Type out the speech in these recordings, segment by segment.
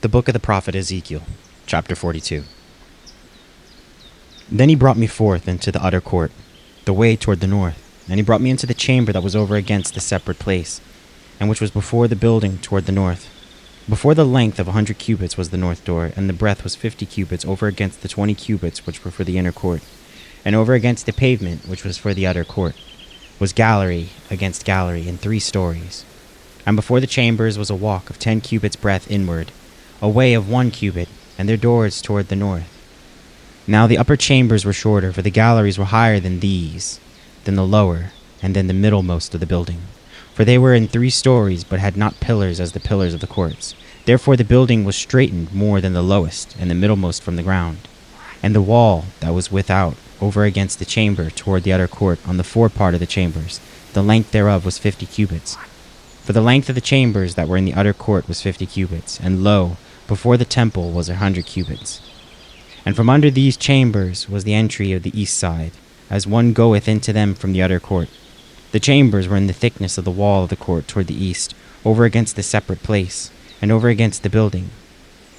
The book of the prophet Ezekiel, chapter 42. Then he brought me forth into the utter court, the way toward the north, and he brought me into the chamber that was over against the separate place, and which was before the building toward the north. Before the length of 100 cubits was the north door, and the breadth was 50 cubits over against the 20 cubits which were for the inner court, and over against the pavement which was for the utter court, was gallery against gallery in 3 stories. And before the chambers was a walk of 10 cubits breadth inward, a way of 1 cubit, and their doors toward the north. Now the upper chambers were shorter, for the galleries were higher than these, than the lower, and than the middlemost of the building. For they were in 3 stories, but had not pillars as the pillars of the courts. Therefore the building was straitened more than the lowest, and the middlemost from the ground. And the wall that was without, over against the chamber toward the utter court, on the forepart of the chambers, the length thereof was 50 cubits. For the length of the chambers that were in the utter court was 50 cubits, and lo, before the temple was 100 cubits. And from under these chambers was the entry of the east side, as one goeth into them from the utter court. The chambers were in the thickness of the wall of the court toward the east, over against the separate place, and over against the building.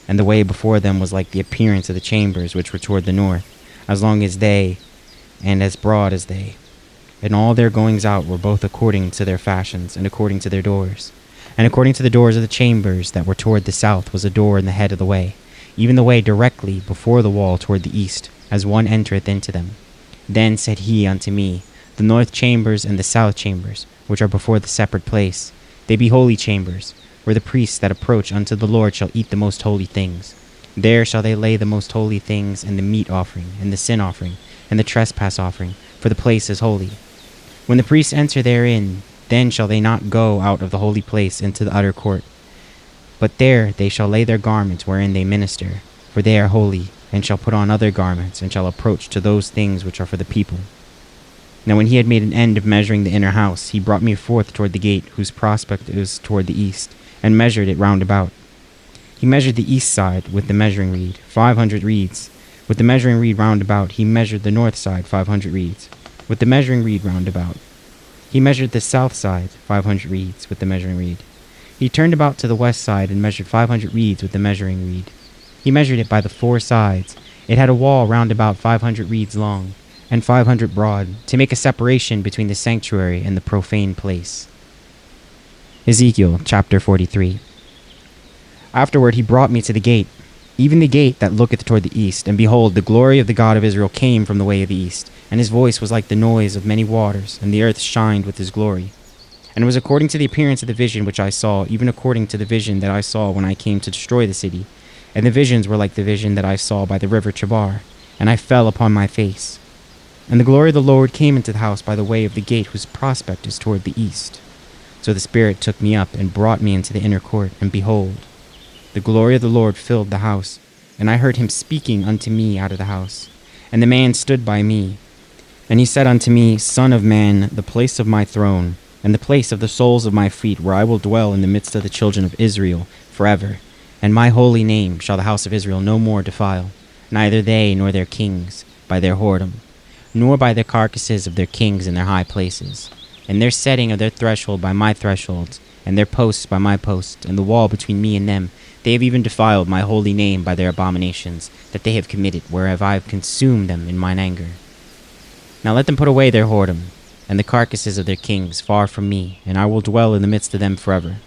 And the way before them was like the appearance of the chambers which were toward the north, as long as they, and as broad as they. And all their goings out were both according to their fashions, and according to their doors. And according to the doors of the chambers that were toward the south was a door in the head of the way, even the way directly before the wall toward the east, as one entereth into them. Then said he unto me, The north chambers and the south chambers, which are before the separate place, they be holy chambers, where the priests that approach unto the Lord shall eat the most holy things. There shall they lay the most holy things, and the meat offering, and the sin offering, and the trespass offering, for the place is holy. When the priests enter therein, then shall they not go out of the holy place into the utter court. But there they shall lay their garments wherein they minister, for they are holy, and shall put on other garments, and shall approach to those things which are for the people. Now when he had made an end of measuring the inner house, he brought me forth toward the gate, whose prospect is toward the east, and measured it round about. He measured the east side with the measuring reed, 500 reeds. With the measuring reed round about, he measured the north side, 500 reeds, with the measuring reed round about. He measured the south side, 500 reeds, with the measuring reed. He turned about to the west side and measured 500 reeds with the measuring reed. He measured it by the 4 sides. It had a wall round about 500 reeds long, and 500 broad, to make a separation between the sanctuary and the profane place. Ezekiel chapter 43. Afterward he brought me to the gate, even the gate that looketh toward the east, and behold, the glory of the God of Israel came from the way of the east, and his voice was like the noise of many waters, and the earth shined with his glory. And it was according to the appearance of the vision which I saw, even according to the vision that I saw when I came to destroy the city. And the visions were like the vision that I saw by the river Chebar, and I fell upon my face. And the glory of the Lord came into the house by the way of the gate whose prospect is toward the east. So the Spirit took me up and brought me into the inner court, and behold, the glory of the Lord filled the house, and I heard him speaking unto me out of the house. And the man stood by me, and he said unto me, Son of man, the place of my throne, and the place of the soles of my feet, where I will dwell in the midst of the children of Israel forever, and my holy name shall the house of Israel no more defile, neither they nor their kings, by their whoredom, nor by the carcasses of their kings in their high places, and their setting of their threshold by my thresholds, and their posts by my posts, and the wall between me and them. They have even defiled my holy name by their abominations that they have committed, whereof I have consumed them in mine anger. Now let them put away their whoredom, and the carcasses of their kings far from me, and I will dwell in the midst of them forever.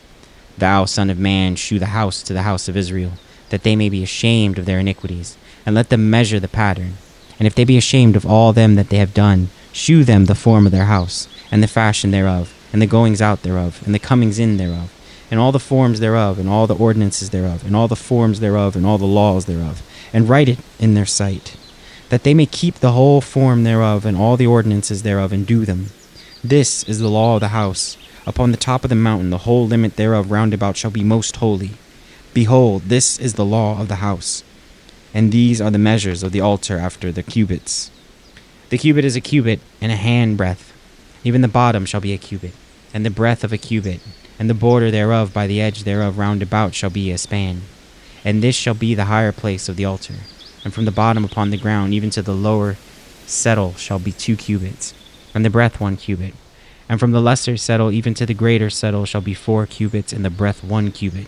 Thou, son of man, shew the house to the house of Israel, that they may be ashamed of their iniquities, and let them measure the pattern. And if they be ashamed of all them that they have done, shew them the form of their house, and the fashion thereof, and the goings out thereof, and the comings in thereof, and all the forms thereof, and all the ordinances thereof, and all the forms thereof, and all the laws thereof, and write it in their sight, that they may keep the whole form thereof, and all the ordinances thereof, and do them. This is the law of the house. Upon the top of the mountain the whole limit thereof round about shall be most holy. Behold, this is the law of the house. And these are the measures of the altar after the cubits. The cubit is a cubit and a hand breadth. Even the bottom shall be a cubit, and the breadth of a cubit, and the border thereof by the edge thereof round about shall be a span. And this shall be the higher place of the altar. And from the bottom upon the ground even to the lower settle shall be 2 cubits, and the breadth 1 cubit. And from the lesser settle even to the greater settle shall be 4 cubits, and the breadth 1 cubit.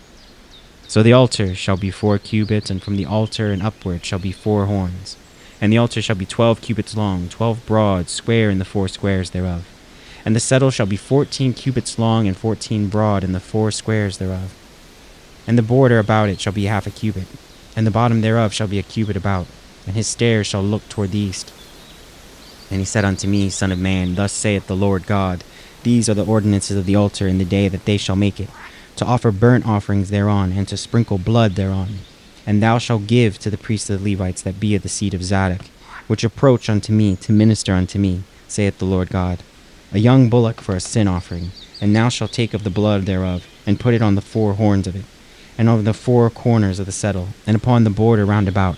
So the altar shall be 4 cubits, and from the altar and upward shall be 4 horns. And the altar shall be 12 cubits long, 12 broad, square in the 4 squares thereof. And the settle shall be 14 cubits long, and 14 broad in the 4 squares thereof. And the border about it shall be 1/2 cubit, and the bottom thereof shall be 1 cubit about, and his stairs shall look toward the east. And he said unto me, Son of man, thus saith the Lord God, These are the ordinances of the altar in the day that they shall make it, to offer burnt offerings thereon, and to sprinkle blood thereon. And thou shalt give to the priests of the Levites that be of the seed of Zadok, which approach unto me to minister unto me, saith the Lord God, a young bullock for a sin offering. And thou shalt take of the blood thereof, and put it on the 4 horns of it, and over the 4 corners of the settle, and upon the border round about.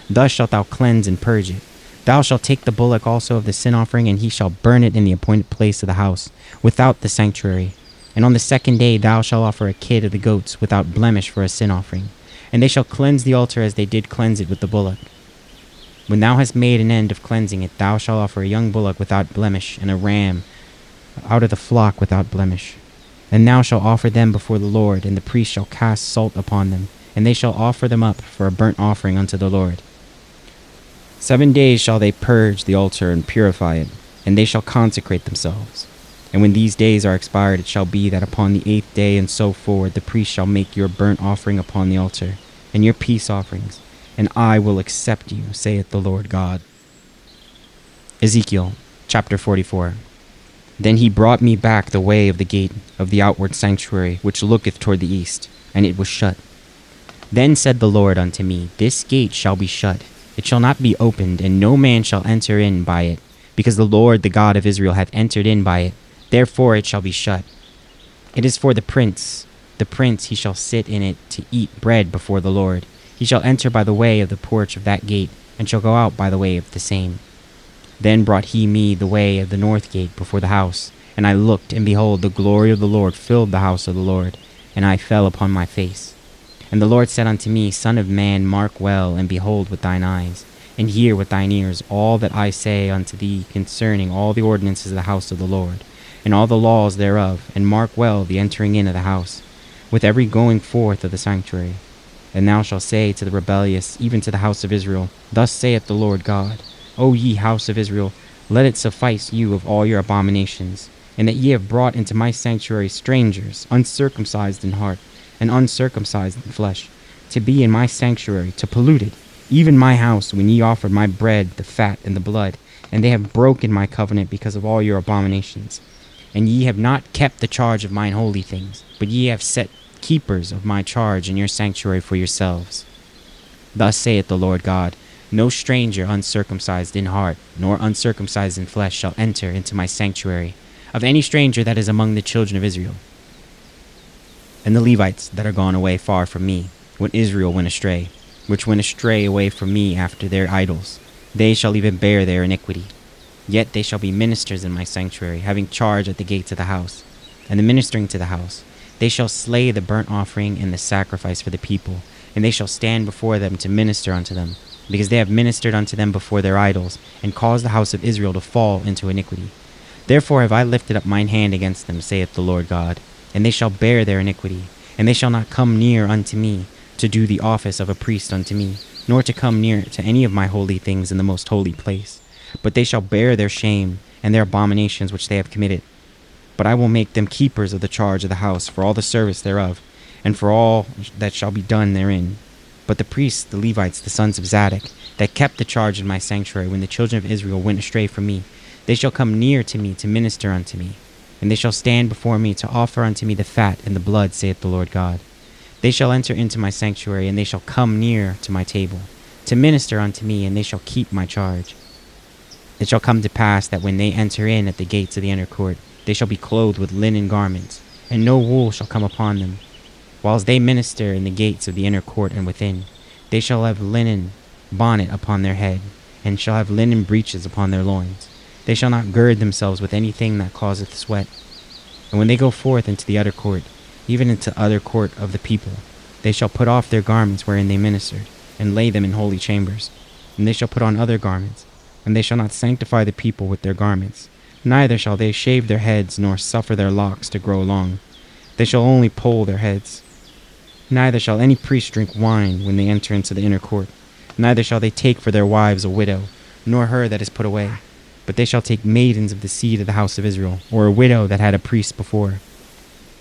Thus shalt thou cleanse and purge it. Thou shalt take the bullock also of the sin offering, and he shall burn it in the appointed place of the house, without the sanctuary. And on the 2nd day thou shalt offer a kid of the goats without blemish for a sin offering. And they shall cleanse the altar as they did cleanse it with the bullock. When thou hast made an end of cleansing it, thou shalt offer a young bullock without blemish, and a ram out of the flock without blemish. And thou shalt offer them before the Lord, and the priest shall cast salt upon them, and they shall offer them up for a burnt offering unto the Lord. 7 days shall they purge the altar and purify it, and they shall consecrate themselves. And when these days are expired, it shall be that upon the 8th day and so forward the priest shall make your burnt offering upon the altar, and your peace offerings, and I will accept you, saith the Lord God. Ezekiel chapter 44. Then he brought me back the way of the gate of the outward sanctuary, which looketh toward the east, and it was shut. Then said the Lord unto me, This gate shall be shut, it shall not be opened, and no man shall enter in by it, because the Lord the God of Israel hath entered in by it. Therefore it shall be shut. It is for the prince. The prince he shall sit in it to eat bread before the Lord. He shall enter by the way of the porch of that gate, and shall go out by the way of the same. Then brought he me the way of the north gate before the house, and I looked, and behold, the glory of the Lord filled the house of the Lord, and I fell upon my face. And the Lord said unto me, Son of man, mark well, and behold with thine eyes, and hear with thine ears all that I say unto thee concerning all the ordinances of the house of the Lord, and all the laws thereof, and mark well the entering in of the house, with every going forth of the sanctuary. And thou shalt say to the rebellious, even to the house of Israel, Thus saith the Lord God, O ye house of Israel, let it suffice you of all your abominations, and that ye have brought into my sanctuary strangers, uncircumcised in heart, and uncircumcised in flesh, to be in my sanctuary, to pollute it, even my house, when ye offered my bread, the fat, and the blood. And they have broken my covenant because of all your abominations. And ye have not kept the charge of mine holy things, but ye have set keepers of my charge in your sanctuary for yourselves. Thus saith the Lord God, No stranger uncircumcised in heart, nor uncircumcised in flesh shall enter into my sanctuary, of any stranger that is among the children of Israel. And the Levites that are gone away far from me, when Israel went astray, which went astray away from me after their idols, they shall even bear their iniquity. Yet they shall be ministers in my sanctuary, having charge at the gates of the house, and the ministering to the house. They shall slay the burnt offering and the sacrifice for the people, and they shall stand before them to minister unto them, because they have ministered unto them before their idols, and caused the house of Israel to fall into iniquity. Therefore have I lifted up mine hand against them, saith the Lord God, and they shall bear their iniquity, and they shall not come near unto me, to do the office of a priest unto me, nor to come near to any of my holy things in the most holy place. But they shall bear their shame, and their abominations which they have committed. But I will make them keepers of the charge of the house, for all the service thereof, and for all that shall be done therein. But the priests, the Levites, the sons of Zadok, that kept the charge in my sanctuary when the children of Israel went astray from me, they shall come near to me to minister unto me. And they shall stand before me to offer unto me the fat and the blood, saith the Lord God. They shall enter into my sanctuary, and they shall come near to my table, to minister unto me, and they shall keep my charge. It shall come to pass that when they enter in at the gates of the inner court, they shall be clothed with linen garments, and no wool shall come upon them. Whilst they minister in the gates of the inner court and within, they shall have linen bonnet upon their head, and shall have linen breeches upon their loins. They shall not gird themselves with anything that causeth sweat. And when they go forth into the utter court, even into the utter court of the people, they shall put off their garments wherein they ministered, and lay them in holy chambers. And they shall put on other garments, and they shall not sanctify the people with their garments. Neither shall they shave their heads, nor suffer their locks to grow long. They shall only poll their heads. Neither shall any priest drink wine when they enter into the inner court. Neither shall they take for their wives a widow, nor her that is put away. But they shall take maidens of the seed of the house of Israel, or a widow that had a priest before.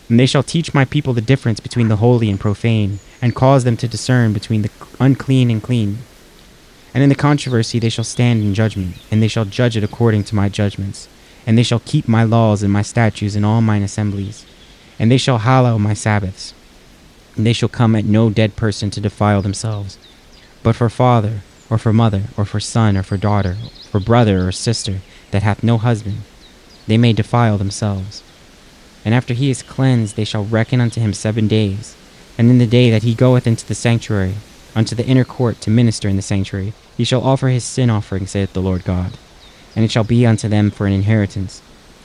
And they shall teach my people the difference between the holy and profane, and cause them to discern between the unclean and clean. And in the controversy they shall stand in judgment, and they shall judge it according to my judgments. And they shall keep my laws and my statutes in all mine assemblies. And they shall hallow my Sabbaths. And they shall come at no dead person to defile themselves, but for father, or for mother, or for son, or for daughter, for brother or sister, that hath no husband, they may defile themselves. And after he is cleansed, they shall reckon unto him 7 days. And in the day that he goeth into the sanctuary, unto the inner court to minister in the sanctuary, he shall offer his sin offering, saith the Lord God. And it shall be unto them for an inheritance.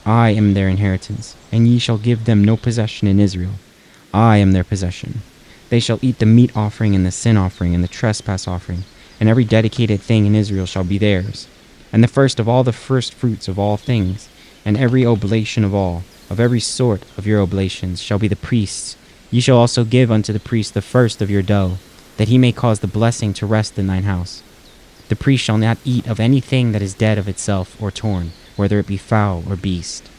I am their inheritance, and ye shall give them no possession in Israel. I am their possession. They shall eat the meat offering and the sin offering and the trespass offering, and every dedicated thing in Israel shall be theirs. And the first of all the first fruits of all things, and every oblation of every sort of your oblations, shall be the priest's. Ye shall also give unto the priest the first of your dough, that he may cause the blessing to rest in thine house. The priest shall not eat of anything that is dead of itself or torn, whether it be fowl or beast.